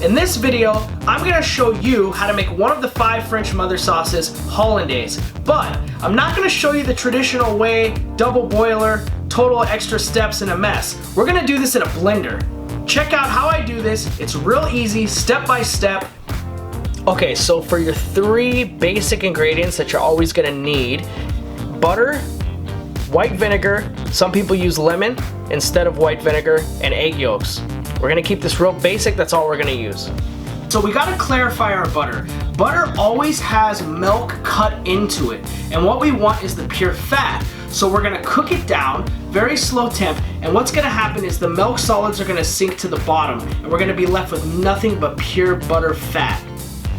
In this video, I'm going to show you how to make one of the 5 French mother sauces, Hollandaise. But I'm not going to show you the traditional way, double boiler, total extra steps and a mess. We're going to do this in a blender. Check out how I do this. It's real easy, step by step. Okay, so for your 3 basic ingredients that you're always going to need: butter, white vinegar, some people use lemon instead of white vinegar, and egg yolks. We're gonna keep this real basic, that's all we're gonna use. So we gotta clarify our butter. Butter always has milk cut into it, and what we want is the pure fat. So we're gonna cook it down, very slow temp, and what's gonna happen is the milk solids are gonna sink to the bottom, and we're gonna be left with nothing but pure butter fat.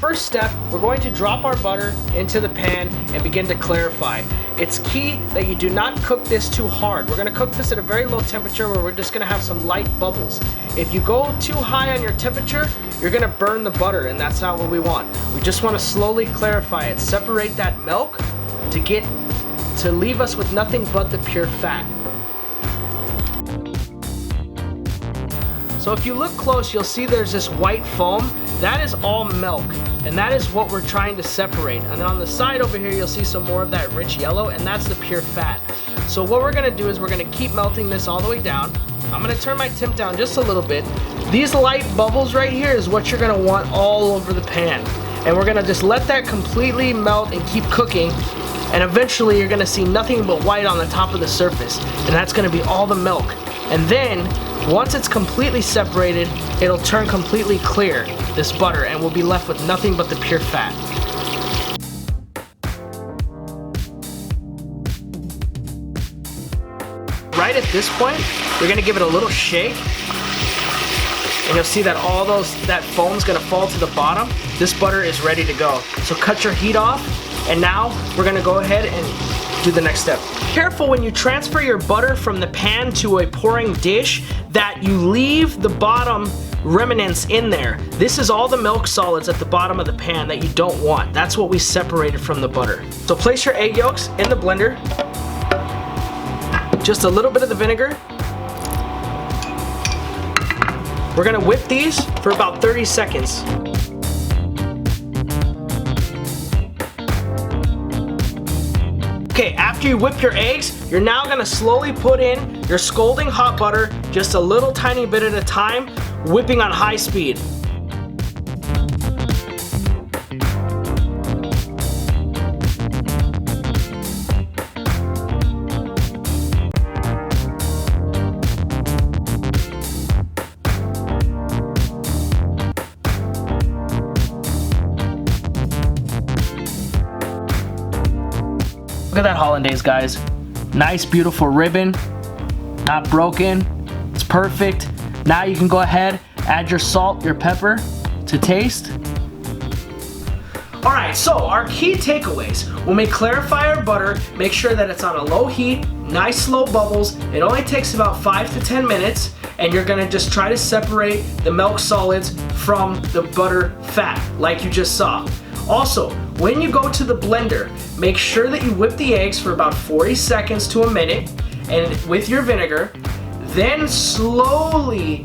First step, we're going to drop our butter into the pan and begin to clarify. It's key that you do not cook this too hard. We're going to cook this at a very low temperature where we're just going to have some light bubbles. If you go too high on your temperature, you're going to burn the butter, and that's not what we want. We just want to slowly clarify it, separate that milk to leave us with nothing but the pure fat. So if you look close, you'll see there's this white foam. That is all milk, and that is what we're trying to separate. And on the side over here, you'll see some more of that rich yellow, and that's the pure fat. So what we're gonna do is we're gonna keep melting this all the way down. I'm gonna turn my temp down just a little bit. These light bubbles right here is what you're gonna want all over the pan. And we're gonna just let that completely melt and keep cooking. And eventually you're gonna see nothing but white on the top of the surface. And that's gonna be all the milk. And then, once it's completely separated, it'll turn completely clear, this butter, and we'll be left with nothing but the pure fat. Right at this point, you're gonna give it a little shake, and you'll see that that foam's gonna fall to the bottom. This butter is ready to go. So cut your heat off, and now we're gonna go ahead and do the next step. Careful when you transfer your butter from the pan to a pouring dish that you leave the bottom remnants in there. This is all the milk solids at the bottom of the pan that you don't want. That's what we separated from the butter. So place your egg yolks in the blender. Just a little bit of the vinegar. We're gonna whip these for about 30 seconds. Okay, after you whip your eggs, you're now gonna slowly put in your scalding hot butter, just a little tiny bit at a time, whipping on high speed. Look at that Hollandaise, guys. Nice, beautiful ribbon, not broken. It's perfect. Now you can go ahead, add your salt, your pepper to taste. All right, so our key takeaways. When we clarify our butter, make sure that it's on a low heat, nice slow bubbles. It only takes about 5 to 10 minutes, and you're gonna just try to separate the milk solids from the butter fat, like you just saw. Also, when you go to the blender, make sure that you whip the eggs for about 40 seconds to a minute, and with your vinegar. Then slowly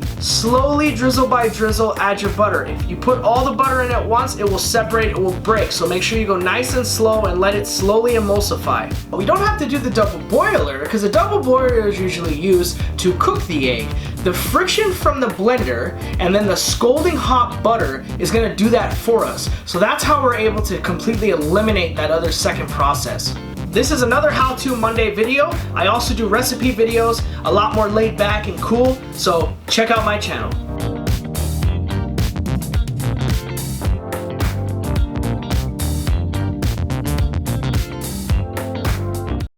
drizzle by drizzle, add your butter. If you put all the butter in at once, it will separate, it will break. So make sure you go nice and slow and let it slowly emulsify. We don't have to do the double boiler, because the double boiler is usually used to cook the egg. The friction from the blender and then the scalding hot butter is gonna do that for us. So that's how we're able to completely eliminate that other second process. This is another How To Monday video. I also do recipe videos, a lot more laid back and cool, so check out my channel.